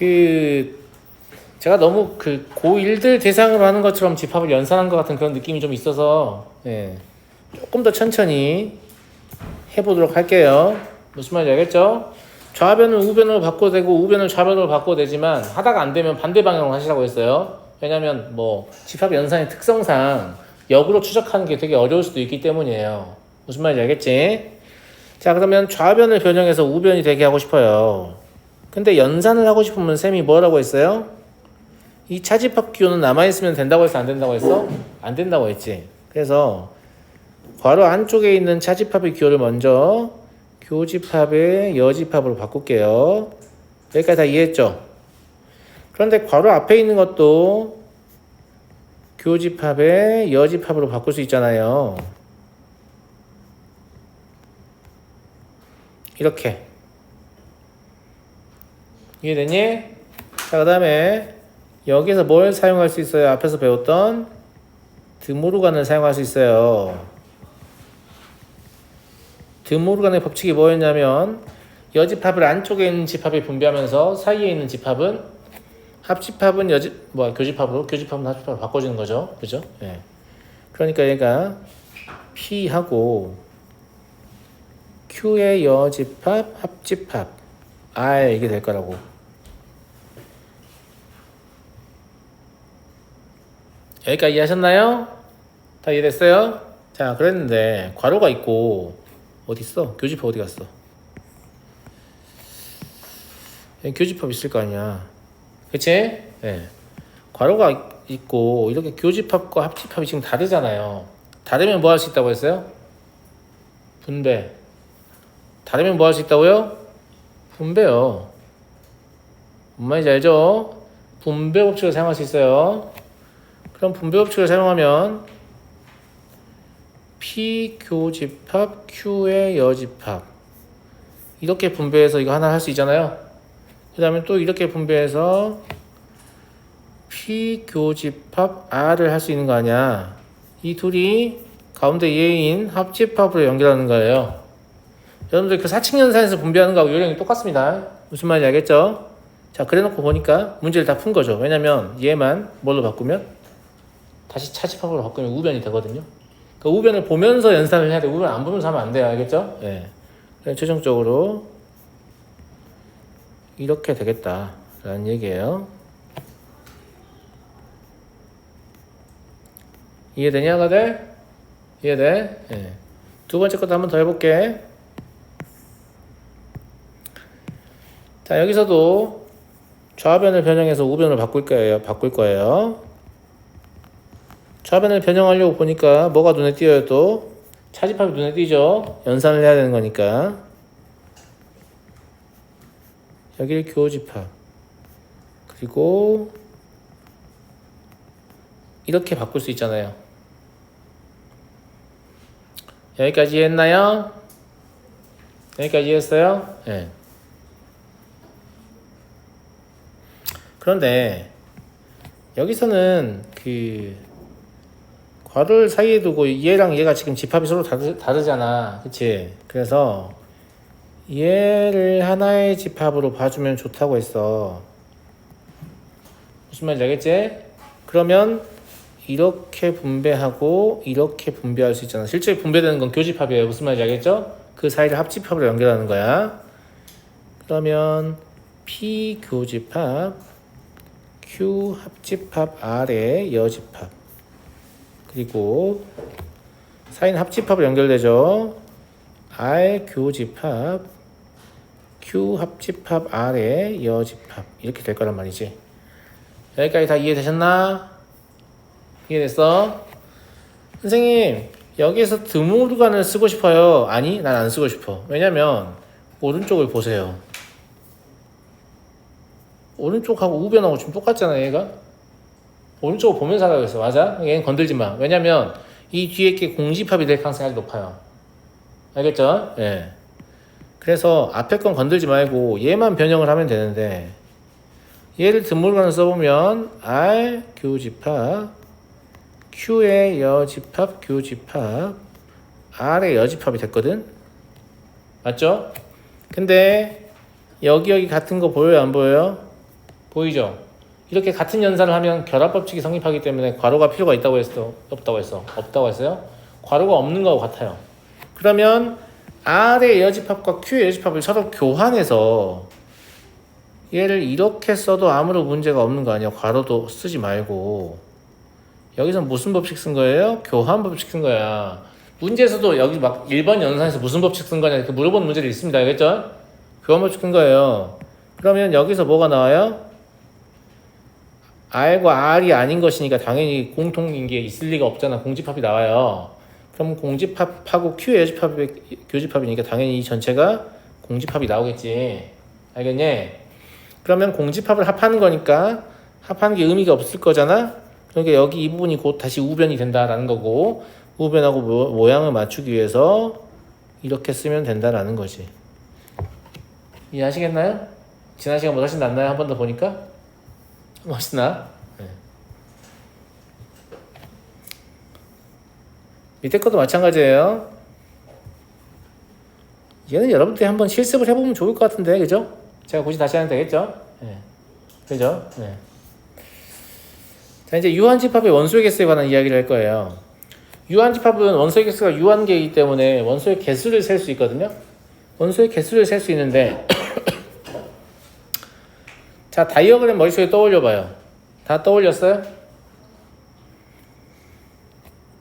그 제가 너무 그 고1들 대상으로 하는 것처럼 집합을 연산한 것 같은 그런 느낌이 좀 있어서 조금 더 천천히 해보도록 할게요. 무슨 말인지 알겠죠? 좌변을 우변으로 바꿔도 되고 우변을 좌변으로 바꿔도 되지만 하다가 안 되면 반대 방향으로 하시라고 했어요. 왜냐면 뭐 집합 연산의 특성상 역으로 추적하는 게 되게 어려울 수도 있기 때문이에요. 무슨 말인지 알겠지? 자, 그러면 좌변을 변형해서 우변이 되게 하고 싶어요. 근데 연산을 하고 싶으면 쌤이 뭐라고 했어요? 이 차집합 기호는 남아있으면 된다고 했어? 안 된다고 했어? 안 된다고 했지. 그래서 괄호 안쪽에 있는 차집합의 기호를 먼저 교집합의 여집합으로 바꿀게요. 여기까지 다 이해했죠? 그런데 괄호 앞에 있는 것도 교집합의 여집합으로 바꿀 수 있잖아요. 이렇게. 이해되니? 자, 그 다음에 여기서 뭘 사용할 수 있어요? 앞에서 배웠던 드모르간을 사용할 수 있어요. 드모르간의 법칙이 뭐였냐면 여집합을 안쪽에 있는 집합에 분배하면서 사이에 있는 집합은 합집합은 교집합은 합집합으로 바꿔주는 거죠. 그죠? 예. 그러니까 얘가 P하고 Q의 여집합, 합집합 R 이게 될 거라고. 여기까지 이해하셨나요? 다 이해됐어요? 자, 그랬는데 괄호가 있고 어디 있어? 교집합 어디 갔어? 여기 교집합 있을 거 아니야. 그치? 네. 괄호가 있고 이렇게 교집합과 합집합이 지금 다르잖아요. 다르면 뭐 할 수 있다고 했어요? 분배. 다르면 뭐 할 수 있다고요? 분배요. 뭔 말인지 알죠? 분배 법칙을 사용할 수 있어요. 그럼 분배 법칙을 사용하면 P 교집합 Q의 여집합 이렇게 분배해서 이거 하나 할 수 있잖아요. 그 다음에 또 이렇게 분배해서 P 교집합 R을 할 수 있는 거 아니야. 이 둘이 가운데 예인 합집합으로 연결하는 거예요. 여러분들 그 사칙연산에서 분배하는 거하고 요령이 똑같습니다. 무슨 말인지 알겠죠? 자, 그래놓고 보니까 문제를 다 푼 거죠. 왜냐면 얘만 뭘로 바꾸면 다시 차집합으로 바꾸면 우변이 되거든요. 그 우변을 보면서 연산을 해야 돼. 우변 안 보면서 하면 안 돼요. 알겠죠? 예. 네. 최종적으로 이렇게 되겠다라는 얘기예요. 이해되냐, 다들? 이해돼? 예. 두 번째 것도 한번 더 해볼게. 자, 여기서도 좌변을 변형해서 우변을 바꿀 거예요. 좌변을 변형하려고 보니까 뭐가 눈에 띄어요 또? 차집합이 눈에 띄죠? 연산을 해야 되는 거니까. 여기를 교집합. 그리고 이렇게 바꿀 수 있잖아요. 여기까지 이해했나요? 여기까지 이해했어요? 네. 그런데 여기서는 그 괄호를 사이에 두고 얘랑 얘가 지금 집합이 서로 다르잖아. 그치? 그래서 얘를 하나의 집합으로 봐주면 좋다고 했어. 무슨 말인지 알겠지? 그러면 이렇게 분배하고 이렇게 분배할 수 있잖아. 실제 분배되는 건 교집합이에요. 무슨 말인지 알겠죠? 그 사이를 합집합으로 연결하는 거야. 그러면 P 교집합 Q 합집합 R의 여집합 그리고 사이는 합집합으로 연결되죠. R 교집합 Q 합집합 R의 여집합 이렇게 될 거란 말이지. 여기까지 다 이해되셨나? 이해됐어? 선생님 여기에서 드모르간을 쓰고 싶어요. 아니 난 안 쓰고 싶어. 왜냐면 오른쪽을 보세요. 오른쪽하고 우변하고 지금 똑같잖아. 얘가 오른쪽을 보면서 하라고 했어. 맞아? 얘는 건들지 마. 왜냐면 이 뒤에 게 공집합이 될 가능성이 아주 높아요. 알겠죠? 예. 그래서 앞에 건 건들지 말고 얘만 변형을 하면 되는데 얘를 드모르간을 써보면 R 교집합 Q의 여집합 교집합 R의 여집합이 됐거든. 맞죠? 근데 여기 같은 거 보여요? 안 보여요? 보이죠? 이렇게 같은 연산을 하면 결합법칙이 성립하기 때문에 괄호가 필요가 있다고 했어? 없다고 했어요? 괄호가 없는 거하고 같아요. 그러면 R의 에어집합과 Q의 에어집합을 서로 교환해서 얘를 이렇게 써도 아무런 문제가 없는 거 아니야. 괄호도 쓰지 말고. 여기서 무슨 법칙 쓴 거예요? 교환 법칙 쓴 거야. 문제에서도 여기 막 1번 연산에서 무슨 법칙 쓴 거냐 이렇게 물어보는 문제도 있습니다. 알겠죠? 교환 법칙 쓴 거예요. 그러면 여기서 뭐가 나와요? R과 R이 아닌 것이니까 당연히 공통인 게 있을 리가 없잖아. 공집합이 나와요. 그럼 공집합하고 Q의 교집합이니까 당연히 이 전체가 공집합이 나오겠지. 알겠니? 그러면 공집합을 합하는 거니까 합하는 게 의미가 없을 거잖아. 그러니까 여기 이 부분이 곧 다시 우변이 된다라는 거고, 우변하고 모양을 맞추기 위해서 이렇게 쓰면 된다라는 거지. 이해하시겠나요? 지난 시간보다 훨씬 낫나요? 한 번 더 보니까? 훨씬 나? 네. 밑에 것도 마찬가지예요. 얘는 여러분들이 한번 실습을 해보면 좋을 것 같은데, 그죠? 제가 굳이 다시 하면 되겠죠? 네. 그죠? 네. 자, 이제 유한집합의 원소의 개수에 관한 이야기를 할 거예요. 유한집합은 원소의 개수가 유한계이기 때문에 원소의 개수를 셀 수 있거든요. 원소의 개수를 셀 수 있는데 자, 다이어그램 머릿속에 떠올려봐요. 다 떠올렸어요?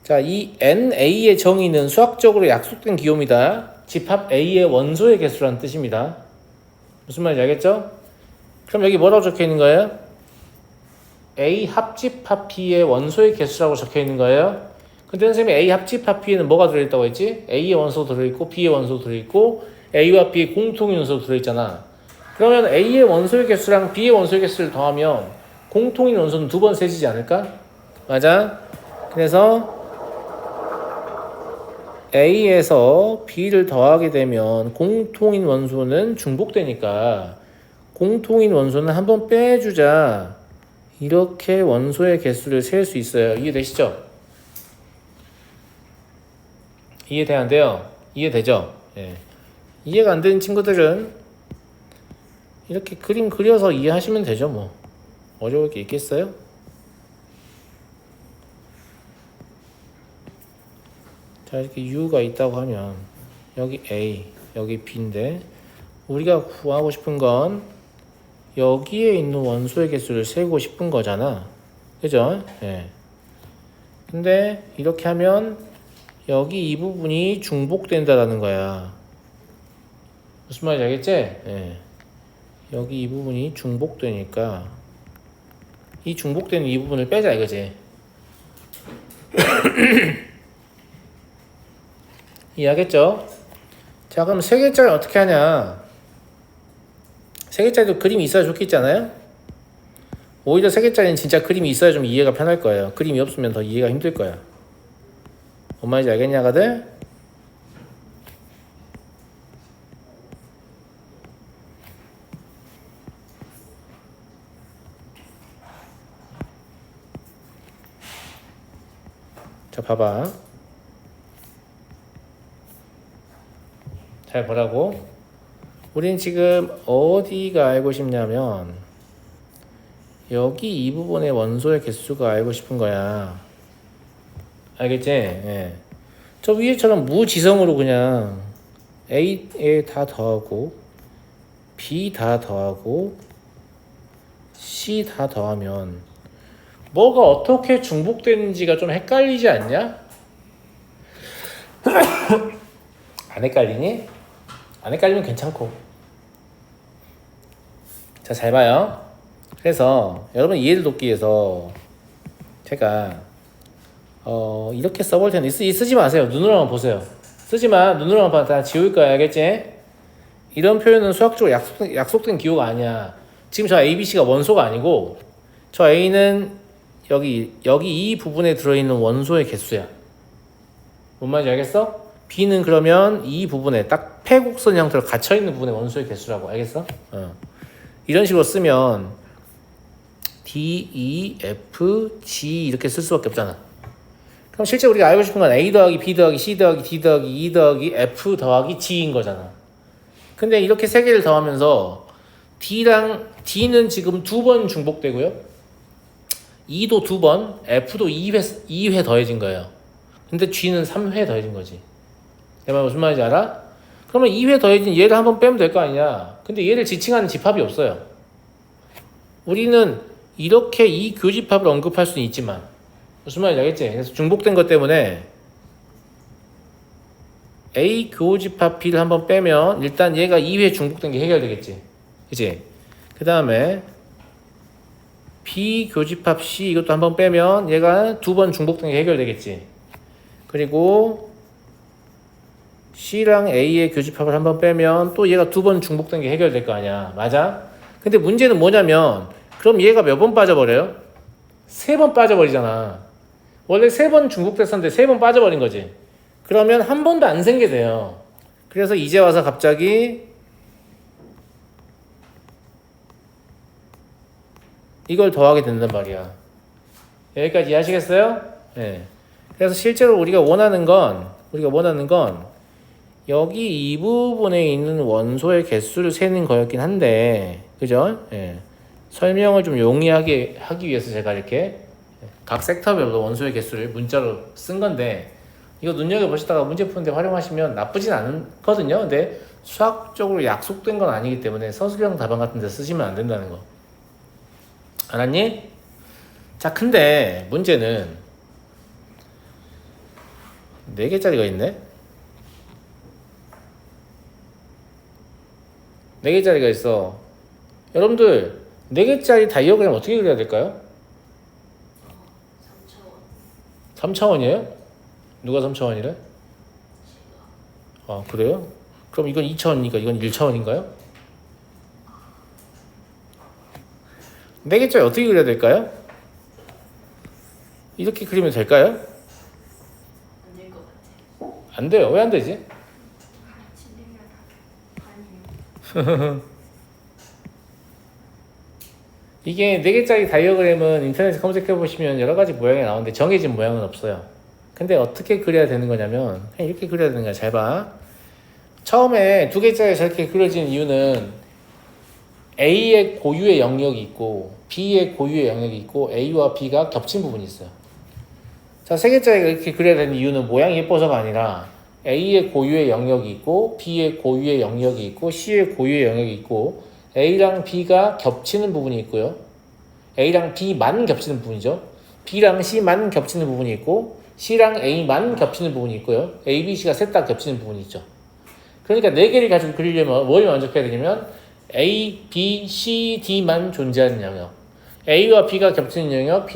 자, 이 NA의 정의는 수학적으로 약속된 기호입니다. 집합 A의 원소의 개수라는 뜻입니다. 무슨 말인지 알겠죠? 그럼 여기 뭐라고 적혀 있는 거예요? A 합집합 B의 원소의 개수라고 적혀 있는 거예요. 근데 선생님이 A 합집합 B에는 뭐가 들어있다고 했지? A의 원소도 들어있고 B의 원소도 들어있고 A와 B의 공통인 원소도 들어있잖아. 그러면 A의 원소의 개수랑 B의 원소의 개수를 더하면 공통인 원소는 두 번 세지지 않을까? 맞아? 그래서 A에서 B를 더하게 되면 공통인 원소는 중복되니까 공통인 원소는 한 번 빼주자. 이렇게 원소의 개수를 셀 수 있어요. 이해되시죠? 이해돼 안 돼요? 이해되죠? 예. 이해가 안 되는 친구들은 이렇게 그림 그려서 이해하시면 되죠. 뭐 어려울 게 있겠어요? 자, 이렇게 U가 있다고 하면 여기 A, 여기 B인데 우리가 구하고 싶은 건 여기에 있는 원소의 개수를 세고 싶은 거잖아. 그죠? 예. 근데 이렇게 하면 여기 이 부분이 중복된다라는 거야. 무슨 말인지 알겠지? 예. 여기 이 부분이 중복되니까 이 중복되는 이 부분을 빼자 이거지. 이해하겠죠? 자, 그럼 세 개짜리 어떻게 하냐? 세 개짜리도 그림이 있어야 좋겠잖아요? 오히려 세 개짜리는 진짜 그림이 있어야 좀 이해가 편할 거예요. 그림이 없으면 더 이해가 힘들 거야. 뭔 말인지 알겠냐, 가들? 자, 봐봐. 잘 보라고. 우린 지금 어디가 알고 싶냐면 여기 이 부분의 원소의 개수가 알고 싶은 거야. 알겠지? 예. 저 위에처럼 무지성으로 그냥 A에 다 더하고 B 다 더하고 C 다 더하면 뭐가 어떻게 중복되는지가 좀 헷갈리지 않냐? 안 헷갈리니? 안 헷갈리면 괜찮고. 자, 잘 봐요. 그래서 여러분 이해를 돕기 위해서 제가 이렇게 써볼 텐데 쓰지 마세요. 눈으로만 보세요. 쓰지마. 눈으로만 봐. 다 지울 거야. 알겠지? 이런 표현은 수학적으로 약속된 기호가 아니야. 지금 저 ABC가 원소가 아니고 저 A는 여기 이 부분에 들어있는 원소의 개수야. 뭔 말인지 알겠어? B는 그러면 이 부분에 딱 패곡선 형태로 갇혀있는 부분의 원소의 개수라고. 알겠어? 이런 식으로 쓰면 D, E, F, G 이렇게 쓸 수밖에 없잖아. 그럼 실제 우리가 알고 싶은 건 A 더하기 B 더하기 C 더하기 D 더하기 E 더하기 F 더하기 G인 거잖아. 근데 이렇게 세 개를 더하면서 D는 지금 2번 중복되고요. E도 2번, F도 2회 더해진 거예요. 근데 G는 3회 더해진 거지. 내 말 무슨 말인지 알아? 그러면 2회 더해진 얘를 한번 빼면 될 거 아니냐. 근데 얘를 지칭하는 집합이 없어요. 우리는 이렇게 이 교집합을 언급할 수는 있지만 무슨 말인지 알겠지? 그래서 중복된 것 때문에 A 교집합 B를 한번 빼면 일단 얘가 2회 중복된 게 해결되겠지. 그치? 그 다음에 B 교집합 C 이것도 한번 빼면 얘가 2번 중복된 게 해결되겠지. 그리고 C랑 A의 교집합을 한번 빼면 또 얘가 2번 중복된 게 해결될 거 아니야. 맞아? 근데 문제는 뭐냐면 그럼 얘가 몇 번 빠져버려요? 3번 빠져버리잖아. 원래 3번 중복됐었는데 3번 빠져버린 거지. 그러면 한 번도 안 생게 돼요. 그래서 이제 와서 갑자기 이걸 더하게 된단 말이야. 여기까지 이해하시겠어요? 네. 그래서 실제로 우리가 원하는 건 여기 이 부분에 있는 원소의 개수를 세는 거였긴 한데, 그죠? 예. 설명을 좀 용이하게 하기 위해서 제가 이렇게 각 섹터별로 원소의 개수를 문자로 쓴 건데, 이거 눈여겨보시다가 문제 푸는데 활용하시면 나쁘진 않거든요. 근데 수학적으로 약속된 건 아니기 때문에 서술형 답안 같은 데 쓰시면 안 된다는 거. 알았니? 자, 근데 문제는 4개짜리가 있네? 4개짜리가 있어. 여러분들 4개짜리 다이어그램 어떻게 그려야 될까요? 3차원이에요? 누가 3차원이래? 아, 그래요? 그럼 이건 2차원이니까 이건 1차원인가요? 4개짜리 어떻게 그려야 될까요? 이렇게 그리면 될까요? 안 될 것 같아. 안 돼요. 왜 안 되지? 이게 4개짜리 다이어그램은 인터넷에 검색해보시면 여러가지 모양이 나오는데 정해진 모양은 없어요. 근데 어떻게 그려야 되는 거냐면 그냥 이렇게 그려야 되는 거야. 잘 봐. 처음에 2개짜리 저렇게 그려진 이유는 A의 고유의 영역이 있고 B의 고유의 영역이 있고 A와 B가 겹친 부분이 있어요. 자, 3개짜리가 이렇게 그려야 되는 이유는 모양이 예뻐서가 아니라 A의 고유의 영역이 있고 B의 고유의 영역이 있고 C의 고유의 영역이 있고 A랑 B가 겹치는 부분이 있고요. A랑 B만 겹치는 부분이죠. B랑 C만 겹치는 부분이 있고 C랑 A만 겹치는 부분이 있고요. A, B, C가 셋 다 겹치는 부분이 있죠. 그러니까 4개를 가지고 그리려면 뭘 만족해야 되냐면 A, B, C, D만 존재하는 영역, A와 B가 겹치는 영역,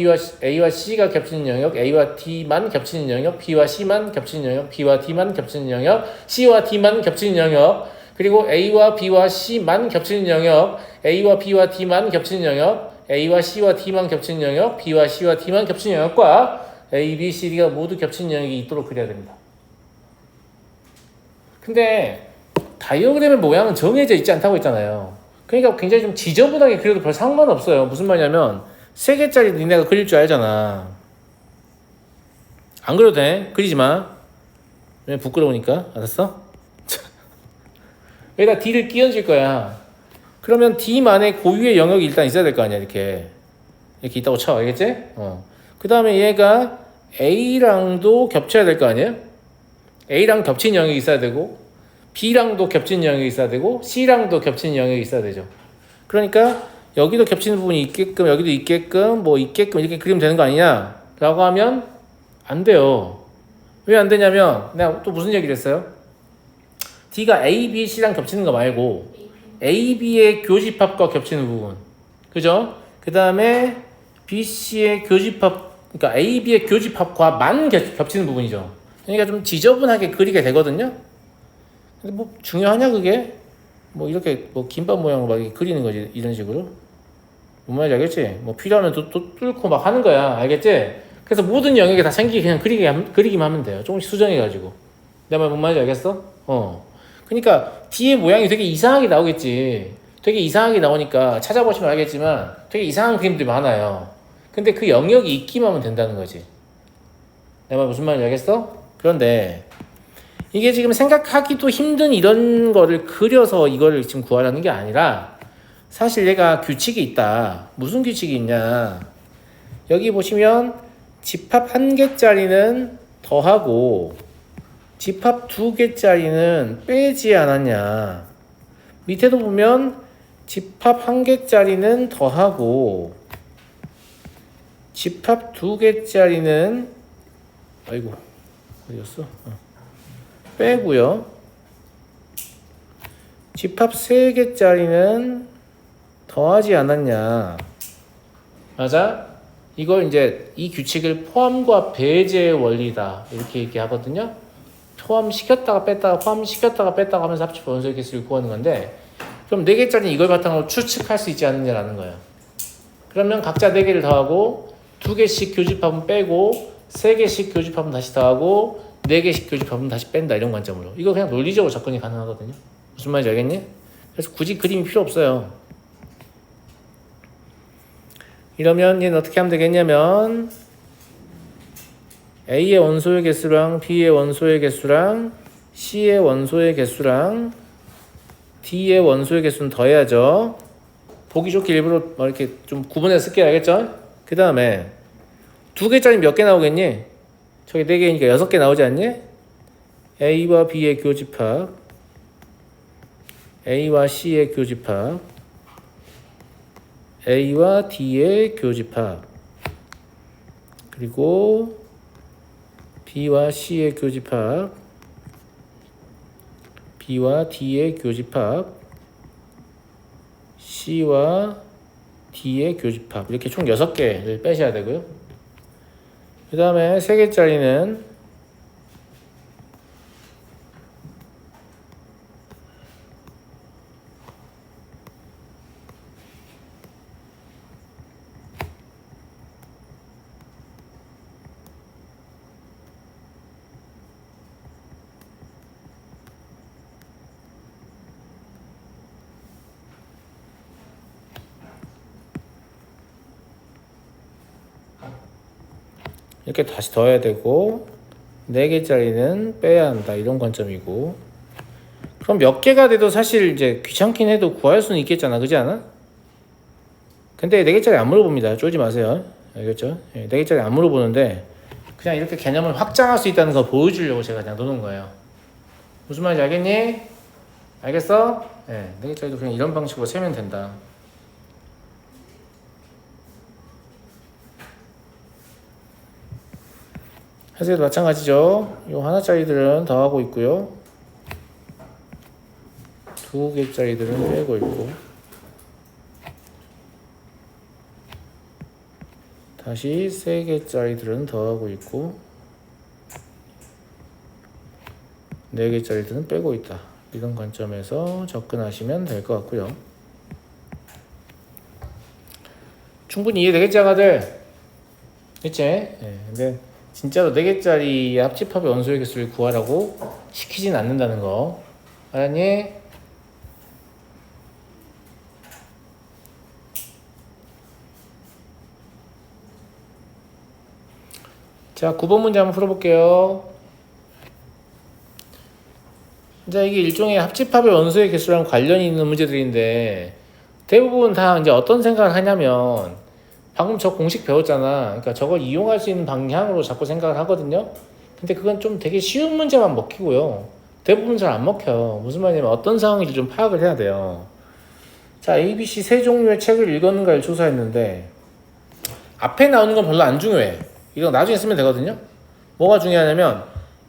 A와 C가 겹치는 영역, A와 D만 겹치는 영역, B와 C만 겹치는 영역, B와 D만 겹치는 영역, C와 D만 겹치는 영역, 그리고 A와 B와 C만 겹치는 영역, A와 B와 D만 겹치는 영역, A와 C와 D만 겹치는 영역, B와 C와 D만 겹치는 영역과 A, B, C, D가 모두 겹치는 영역이 있도록 그려야 됩니다. 근데 다이어그램의 모양은 정해져 있지 않다고 했잖아요. 그러니까 굉장히 좀 지저분하게 그려도 별 상관없어요. 무슨 말이냐면 3개짜리 니네가 그릴 줄 알잖아. 안 그려도 돼. 그리지 마. 왜 부끄러우니까. 알았어? 여기다 D를 끼얹을 거야. 그러면 D만의 고유의 영역이 일단 있어야 될 거 아니야. 이렇게 있다고 쳐. 알겠지? 그 다음에 얘가 A랑도 겹쳐야 될 거 아니에요? A랑 겹친 영역이 있어야 되고 B랑도 겹치는 영역이 있어야 되고 C랑도 겹치는 영역이 있어야 되죠. 그러니까 여기도 겹치는 부분이 있게끔 여기도 있게끔 이렇게 그리면 되는 거 아니냐 라고 하면 안 돼요. 왜 안 되냐면 내가 또 무슨 얘기를 했어요? D가 A, B, C랑 겹치는 거 말고 A, B의 교집합과 겹치는 부분, 그죠? 그 다음에 B, C의 교집합, 그러니까 A, B의 교집합과만 겹치는 부분이죠. 그러니까 좀 지저분하게 그리게 되거든요. 근데 뭐 중요하냐 그게? 뭐 이렇게 뭐 김밥 모양으로 막 이렇게 그리는 거지. 이런 식으로. 뭔 말인지 알겠지? 뭐 필요하면 또 뚫고 막 하는 거야. 알겠지? 그래서 모든 영역에 다 생기게 그냥 그리기만 하면 돼요. 조금씩 수정해가지고. 내 말 뭔 말인지 알겠어? 그러니까 뒤에 모양이 되게 이상하게 나오겠지. 되게 이상하게 나오니까 찾아보시면 알겠지만 되게 이상한 그림들이 많아요. 근데 그 영역이 있기만 하면 된다는 거지. 내 말 무슨 말인지 알겠어? 그런데 이게 지금 생각하기도 힘든 이런 거를 그려서 이거를 지금 구하라는 게 아니라 사실 얘가 규칙이 있다. 무슨 규칙이 있냐? 여기 보시면 집합 1개짜리는 더하고 집합 2개짜리는 빼지 않았냐? 밑에도 보면 집합 1개짜리는 더하고 집합 2개짜리는 아이고 어디였어? 빼고요. 집합 3개짜리는 더하지 않았냐? 맞아? 이걸 이제 이 규칙을 포함과 배제의 원리다 이렇게 얘기하거든요. 포함시켰다가 뺐다가 포함시켰다가 뺐다가 하면서 합집 원소의 개수를 구하는 건데, 그럼 4개짜리 이걸 바탕으로 추측할 수 있지 않느냐라는 거예요. 그러면 각자 4개를 더하고 2개씩 교집합은 빼고 3개씩 교집합은 다시 더하고 4개씩 교집합은 다시 뺀다 이런 관점으로. 이거 그냥 논리적으로 접근이 가능하거든요. 무슨 말인지 알겠니? 그래서 굳이 그림이 필요 없어요. 이러면 얘는 어떻게 하면 되겠냐면 A의 원소의 개수랑 B의 원소의 개수랑 C의 원소의 개수랑 D의 원소의 개수는 더해야죠. 보기 좋게 일부러 이렇게 좀 구분해서 쓸게요. 알겠죠? 그 다음에 2개짜리 몇 개 나오겠니? 저기 4개니까 6개 나오지 않니? A와 B의 교집합, A와 C의 교집합, A와 D의 교집합, 그리고 B와 C의 교집합, B와 D의 교집합, C와 D의 교집합. 이렇게 총 6개를 빼셔야 되고요. 그 다음에 3개짜리는 이렇게 다시 더해야 되고 4개짜리는 빼야 한다 이런 관점이고, 그럼 몇 개가 돼도 사실 이제 귀찮긴 해도 구할 수는 있겠잖아. 그렇지 않아? 근데 4개짜리 안 물어봅니다. 쫄지 마세요. 알겠죠? 4개짜리 안 물어보는데 그냥 이렇게 개념을 확장할 수 있다는 거 보여주려고 제가 그냥 놓는 거예요. 무슨 말인지 알겠니? 알겠어? 4개짜리도 그냥 이런 방식으로 세면 된다. 해석도 마찬가지죠. 이 하나짜리들은 더하고 있고요. 2개짜리들은 빼고 있고, 다시 3개짜리들은 더하고 있고 4개짜리들은 빼고 있다. 이런 관점에서 접근하시면 될 것 같고요. 충분히 이해되겠지, 아가들? 그치? 근데 진짜로 4개짜리 합집합의 원소의 개수를 구하라고 시키진 않는다는 거 알았니? 자, 9번 문제 한번 풀어볼게요. 이제 이게 일종의 합집합의 원소의 개수랑 관련이 있는 문제들인데, 대부분 다 이제 어떤 생각을 하냐면, 방금 저 공식 배웠잖아. 그러니까 저걸 이용할 수 있는 방향으로 자꾸 생각을 하거든요. 근데 그건 좀 되게 쉬운 문제만 먹히고요. 대부분 잘 안 먹혀요. 무슨 말이냐면 어떤 상황인지 좀 파악을 해야 돼요. 자, ABC 세 종류의 책을 읽었는가를 조사했는데 앞에 나오는 건 별로 안 중요해. 이거 나중에 쓰면 되거든요. 뭐가 중요하냐면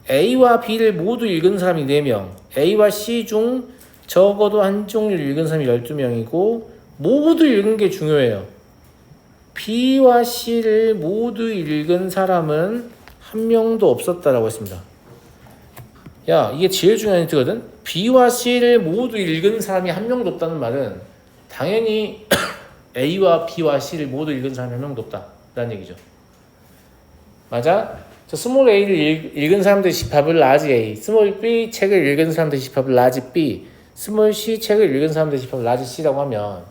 A와 B를 모두 읽은 사람이 4명, A와 C 중 적어도 한 종류를 읽은 사람이 12명이고 모두 읽은 게 중요해요. B와 C를 모두 읽은 사람은 한 명도 없었다라고 했습니다. 야, 이게 제일 중요한 힌트거든. B와 C를 모두 읽은 사람이 한 명도 없다는 말은 당연히 A와 B와 C를 모두 읽은 사람이 한 명도 없다라는 얘기죠. 맞아? 저 스몰 A를 읽은 사람들의 집합을 라지 A, 스몰 B 책을 읽은 사람들의 집합을 라지 B, 스몰 C 책을 읽은 사람들의 집합을 라지 C라고 하면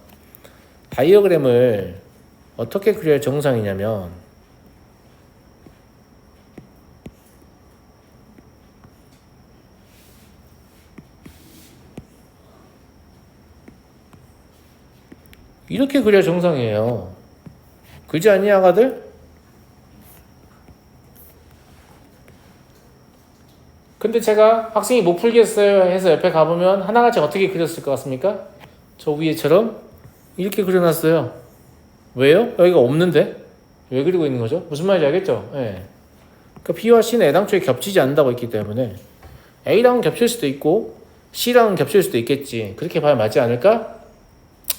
다이어그램을 어떻게 그려야 정상이냐면 이렇게 그려야 정상이에요. 그지 않니 아가들? 근데 제가 학생이 못 풀겠어요 해서 옆에 가보면 하나같이 어떻게 그렸을 것 같습니까? 저 위에처럼 이렇게 그려놨어요. 왜요? 여기가 없는데? 왜 그리고 있는 거죠? 무슨 말인지 알겠죠? 예. 그 B와 C는 애당초에 겹치지 않는다고 했기 때문에 A랑은 겹칠 수도 있고 C랑은 겹칠 수도 있겠지. 그렇게 봐야 맞지 않을까?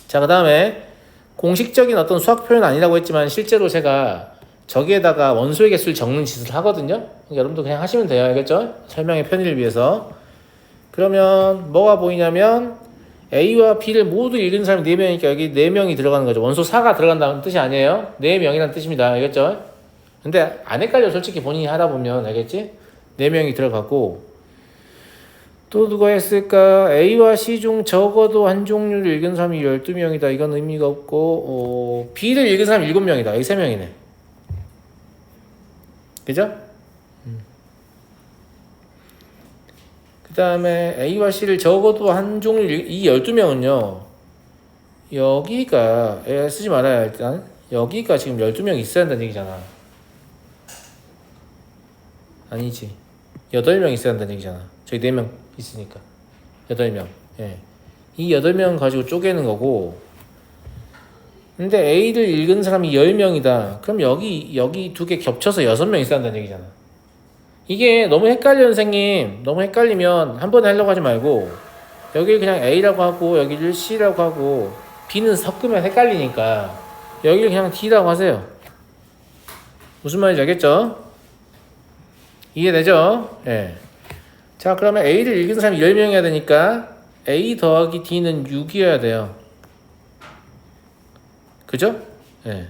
자, 그 다음에 공식적인 어떤 수학 표현은 아니라고 했지만 실제로 제가 저기에다가 원소의 개수를 적는 짓을 하거든요. 그러니까 여러분도 그냥 하시면 돼요. 알겠죠? 설명의 편의를 위해서. 그러면 뭐가 보이냐면 A와 B를 모두 읽은 사람이 4명이니까 여기 4명이 들어가는 거죠. 원소 4가 들어간다는 뜻이 아니에요. 4명이라는 뜻입니다. 알겠죠? 근데 안 헷갈려. 솔직히 본인이 하다 보면 알겠지? 4명이 들어가고 또 누가 했을까? A와 C 중 적어도 한 종류를 읽은 사람이 12명이다. 이건 의미가 없고 B를 읽은 사람이 7명이다. 여기 3명이네. 그죠? 그 다음에 A와 C를 적어도 한 종류를 이 12명은요. 여기가 쓰지 말아야 일단 여기가 지금 12명 있어야 한다는 얘기잖아. 아니지. 8명 있어야 한다는 얘기잖아. 저희 4명 있으니까 8명. 예. 이 8명 가지고 쪼개는 거고 근데 A를 읽은 사람이 10명이다. 그럼 여기 두 개 겹쳐서 6명 있어야 한다는 얘기잖아. 이게 너무 헷갈려 선생님. 너무 헷갈리면 한 번에 하려고 하지 말고 여기를 그냥 A라고 하고 여기를 C라고 하고 B는 섞으면 헷갈리니까 여기를 그냥 D라고 하세요. 무슨 말인지 알겠죠? 이해되죠? 예. 자, 그러면 A를 읽은 사람이 10명이어야 되니까 A 더하기 D는 6이어야 돼요. 그죠? 예.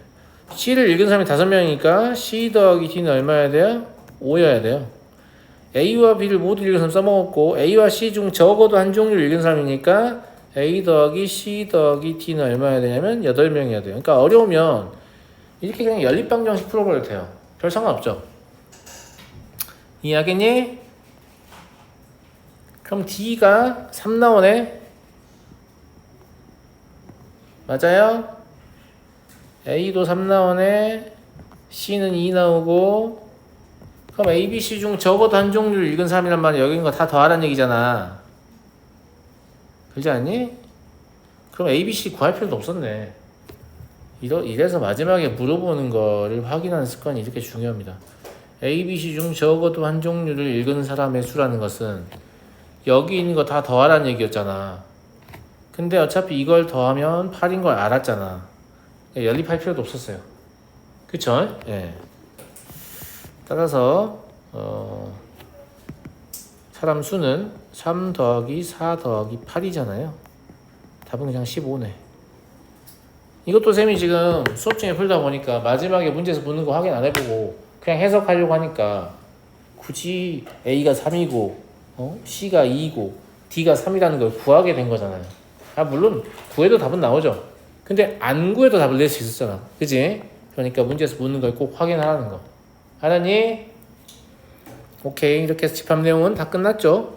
C를 읽은 사람이 5명이니까 C 더하기 D는 얼마여야 돼요? 5여야 돼요. A와 B를 모두 읽은 사람 써먹었고 A와 C 중 적어도 한 종류를 읽은 사람이니까 A 더하기 C 더하기 D는 얼마여야 되냐면 8명이어야 돼요. 그러니까 어려우면 이렇게 그냥 연립방정식 풀어버려도 돼요. 별 상관없죠. 이해하겠니? 그럼 D가 3 나오네. 맞아요? A도 3 나오네. C는 2 나오고. 그럼 A, B, C 중 적어도 한 종류를 읽은 사람이란 말은 여기 있는 거 다 더하라는 얘기잖아. 그렇지 않니? 그럼 A, B, C 구할 필요도 없었네. 이래서 마지막에 물어보는 거를 확인하는 습관이 이렇게 중요합니다. A, B, C 중 적어도 한 종류를 읽은 사람의 수라는 것은 여기 있는 거 다 더하라는 얘기였잖아. 근데 어차피 이걸 더하면 8인 걸 알았잖아. 연립할 필요도 없었어요. 그쵸? 예. 따라서 사람 수는 3 더하기 4 더하기 8이잖아요. 답은 그냥 15네. 이것도 쌤이 지금 수업 중에 풀다 보니까 마지막에 문제에서 묻는 거 확인 안 해보고 그냥 해석하려고 하니까 굳이 A가 3이고 C가 2이고 D가 3이라는 걸 구하게 된 거잖아요. 물론 구해도 답은 나오죠. 근데 안 구해도 답을 낼 수 있었잖아. 그치? 그러니까 문제에서 묻는 걸 꼭 확인하라는 거. 알았니? 오케이. 이렇게 해서 집합 내용은 다 끝났죠?